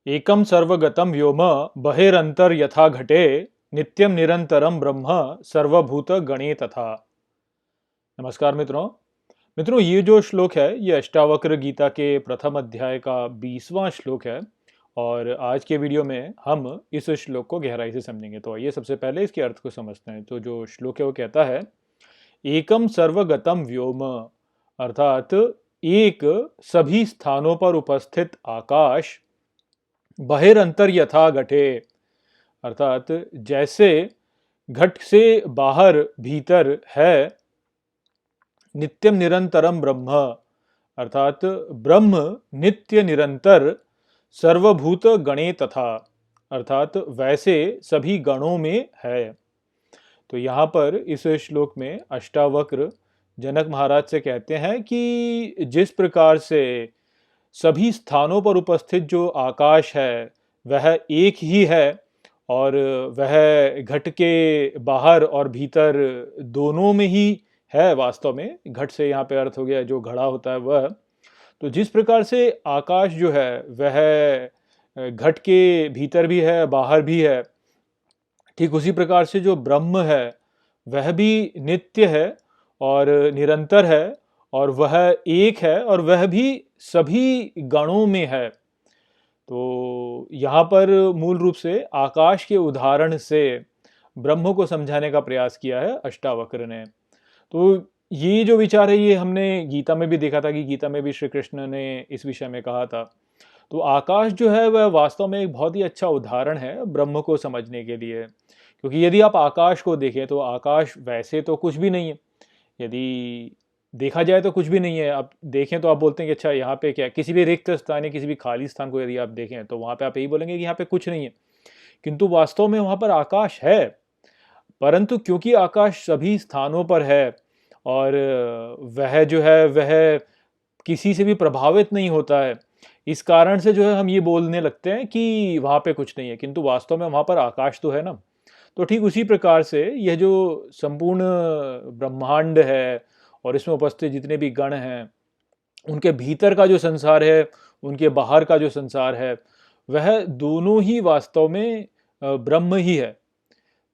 एकम सर्वगतम व्योम बहिरंतर यथा घटे नित्यम निरंतरम ब्रह्म सर्वभूत गणे तथा। नमस्कार मित्रों। ये जो श्लोक है ये अष्टावक्र गीता के प्रथम अध्याय का 20वां श्लोक है और आज के वीडियो में हम इस श्लोक को गहराई से समझेंगे। तो आइए सबसे पहले इसके अर्थ को समझते हैं। तो जो श्लोक है वो कहता है एकम सर्वगतम व्योम, अर्थात एक सभी स्थानों पर उपस्थित आकाश, बहिरंतर यथा घटे, अर्थात जैसे घट से बाहर भीतर है, नित्यम निरंतरम ब्रह्म, अर्थात ब्रह्म नित्य निरंतर, सर्वभूत गणे तथा, अर्थात वैसे सभी गणों में है। तो यहाँ पर इस श्लोक में अष्टावक्र जनक महाराज से कहते हैं कि जिस प्रकार से सभी स्थानों पर उपस्थित जो आकाश है वह एक ही है और वह घट के बाहर और भीतर दोनों में ही है। वास्तव में घट से यहाँ पे अर्थ हो गया जो घड़ा होता है वह। तो जिस प्रकार से आकाश जो है वह घट के भीतर भी है बाहर भी है, ठीक उसी प्रकार से जो ब्रह्म है वह भी नित्य है और निरंतर है और वह एक है और वह भी सभी गणों में है। तो यहाँ पर मूल रूप से आकाश के उदाहरण से ब्रह्म को समझाने का प्रयास किया है अष्टावक्र ने। तो ये जो विचार है ये हमने गीता में भी देखा था कि गीता में भी श्री कृष्ण ने इस विषय में कहा था। तो आकाश जो है वह वास्तव में एक बहुत ही अच्छा उदाहरण है ब्रह्म को समझने के लिए, क्योंकि यदि आप आकाश को देखें तो आकाश वैसे तो कुछ भी नहीं है। यदि देखा जाए तो कुछ भी नहीं है। आप देखें तो आप बोलते हैं कि अच्छा यहाँ पे क्या है, किसी भी रिक्त स्थान या किसी भी खाली स्थान को यदि आप देखें तो वहाँ पे आप यही बोलेंगे कि यहाँ पे कुछ नहीं है, किंतु वास्तव में वहाँ पर आकाश है। परंतु क्योंकि आकाश सभी स्थानों पर है और वह जो है वह किसी से भी प्रभावित नहीं होता है, इस कारण से जो है हम ये बोलने लगते हैं कि वहाँ पे कुछ नहीं है, किंतु वास्तव में वहाँ पर आकाश तो है ना। तो ठीक उसी प्रकार से यह जो संपूर्ण ब्रह्मांड है और इसमें उपस्थित जितने भी गण हैं उनके भीतर का जो संसार है, उनके बाहर का जो संसार है, वह दोनों ही वास्तव में ब्रह्म ही है।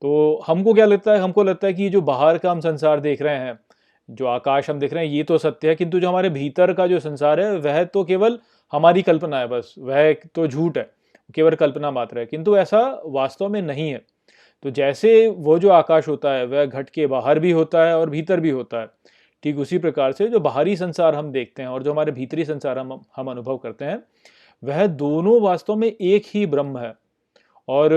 तो हमको क्या लगता है, हमको लगता है कि जो बाहर का हम संसार देख रहे हैं, जो आकाश हम देख रहे हैं ये तो सत्य है, किंतु जो हमारे भीतर का जो संसार है वह तो केवल हमारी कल्पना है, बस वह तो झूठ है, केवल कल्पना मात्र है, किंतु ऐसा वास्तव में नहीं है। तो जैसे वो जो आकाश होता है वह घट के बाहर भी होता है और भीतर भी होता है, ठीक उसी प्रकार से जो बाहरी संसार हम देखते हैं और जो हमारे भीतरी संसार हम अनुभव करते हैं वह दोनों वास्तव में एक ही ब्रह्म है। और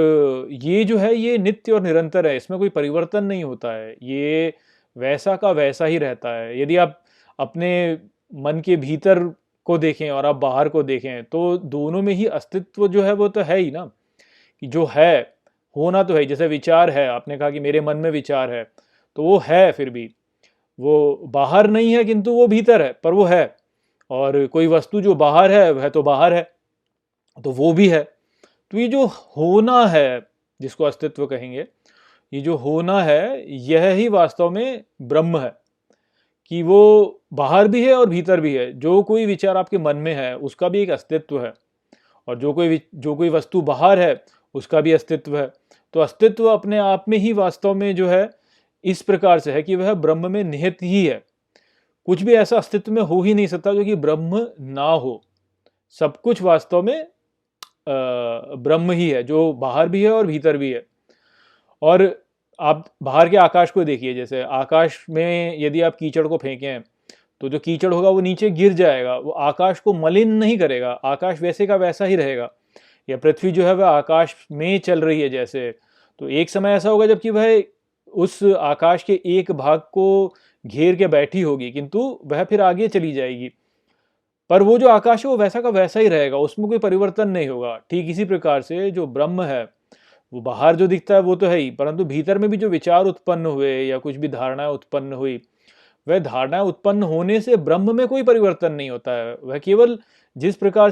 ये जो है ये नित्य और निरंतर है, इसमें कोई परिवर्तन नहीं होता है, ये वैसा का वैसा ही रहता है। यदि आप अपने मन के भीतर को देखें और आप बाहर को देखें तो दोनों में ही अस्तित्व जो है वो तो है ही ना, कि जो है होना तो है। जैसे विचार है, आपने कहा कि मेरे मन में विचार है, तो वो है, फिर भी वो बाहर नहीं है किंतु वो भीतर है, पर वो है। और कोई वस्तु जो बाहर है वह तो बाहर है, तो वो भी है। तो ये जो होना है जिसको अस्तित्व कहेंगे, ये जो होना है यह ही वास्तव में ब्रह्म है, कि वो बाहर भी है और भीतर भी है। जो कोई विचार आपके मन में है उसका भी एक अस्तित्व है और जो कोई वस्तु बाहर है उसका भी अस्तित्व है। तो अस्तित्व अपने आप में ही वास्तव में जो है इस प्रकार से है कि वह ब्रह्म में निहित ही है। कुछ भी ऐसा अस्तित्व में हो ही नहीं सकता जो कि ब्रह्म ना हो। सब कुछ वास्तव में ब्रह्म ही है, जो बाहर भी है और भीतर भी है। और आप बाहर के आकाश को देखिए, जैसे आकाश में यदि आप कीचड़ को फेंकें तो जो कीचड़ होगा वो नीचे गिर जाएगा, वो आकाश को मलिन नहीं करेगा, आकाश वैसे का वैसा ही रहेगा। या पृथ्वी जो है वह आकाश में चल रही है जैसे, तो एक समय ऐसा होगा जबकि वह उस आकाश के एक भाग को घेर के बैठी होगी, किंतु वह फिर आगे चली जाएगी, पर वो जो आकाश है वो वैसा का वैसा ही रहेगा, उसमें कोई परिवर्तन नहीं होगा। ठीक इसी प्रकार से जो ब्रह्म है वो बाहर जो दिखता है वो तो है ही, परंतु भीतर में भी जो विचार उत्पन्न हुए या कुछ भी धारणाएं उत्पन्न हुई, वह धारणाएं उत्पन्न होने से ब्रह्म में कोई परिवर्तन नहीं होता है। वह केवल जिस प्रकार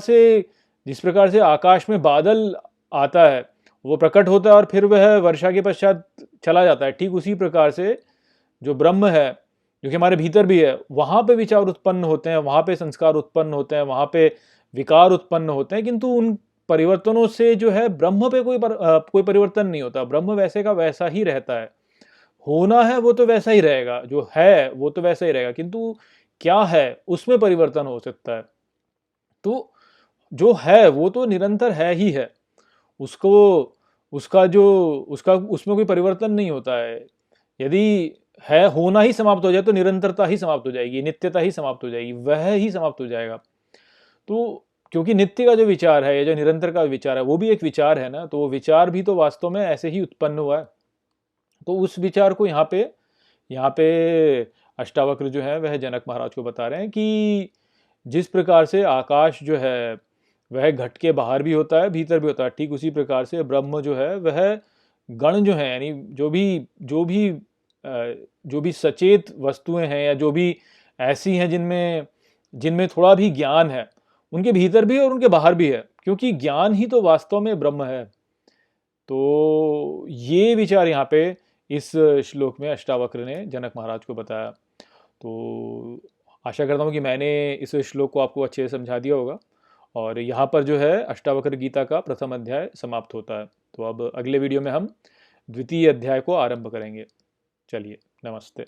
से आकाश में बादल आता है, वो प्रकट होता है और फिर वह वर्षा के पश्चात चला जाता है, ठीक उसी प्रकार से जो ब्रह्म है जो कि हमारे भीतर भी है, वहाँ पे विचार उत्पन्न होते हैं, वहाँ पे संस्कार उत्पन्न होते हैं, वहाँ पे विकार उत्पन्न होते हैं, किंतु परिवर्तनों से जो है ब्रह्म पे कोई परिवर्तन नहीं होता। ब्रह्म वैसे का वैसा ही रहता है। होना है वो तो वैसा ही रहेगा, जो है वो तो वैसा ही रहेगा, किंतु क्या है उसमें परिवर्तन हो सकता है। तो जो है वो तो निरंतर है ही है। उसको उसका जो उसका उसमें कोई परिवर्तन नहीं होता है। यदि है होना ही समाप्त हो जाए तो निरंतरता ही समाप्त हो जाएगी, नित्यता ही समाप्त हो जाएगी, वह ही समाप्त हो जाएगा। तो क्योंकि नित्य का जो विचार है या जो निरंतर का विचार है वो भी एक विचार है ना, तो वो विचार भी तो वास्तव में ऐसे ही उत्पन्न हुआ है। तो उस विचार को यहाँ पे अष्टावक्र जो है वह जनक महाराज को बता रहे हैं कि जिस प्रकार से आकाश जो है वह घट के बाहर भी होता है भीतर भी होता है, ठीक उसी प्रकार से ब्रह्म जो है वह गण जो है, यानी जो भी सचेत वस्तुएं हैं या जो भी ऐसी हैं जिनमें जिनमें थोड़ा भी ज्ञान है, उनके भीतर भी है और उनके बाहर भी है, क्योंकि ज्ञान ही तो वास्तव में ब्रह्म है। तो ये विचार यहाँ पे इस श्लोक में अष्टावक्र ने जनक महाराज को बताया। तो आशा करता हूँ कि मैंने इस श्लोक को आपको अच्छे से समझा दिया होगा। और यहाँ पर जो है अष्टावक्र गीता का प्रथम अध्याय समाप्त होता है। तो अब अगले वीडियो में हम द्वितीय अध्याय को आरंभ करेंगे। चलिए, नमस्ते।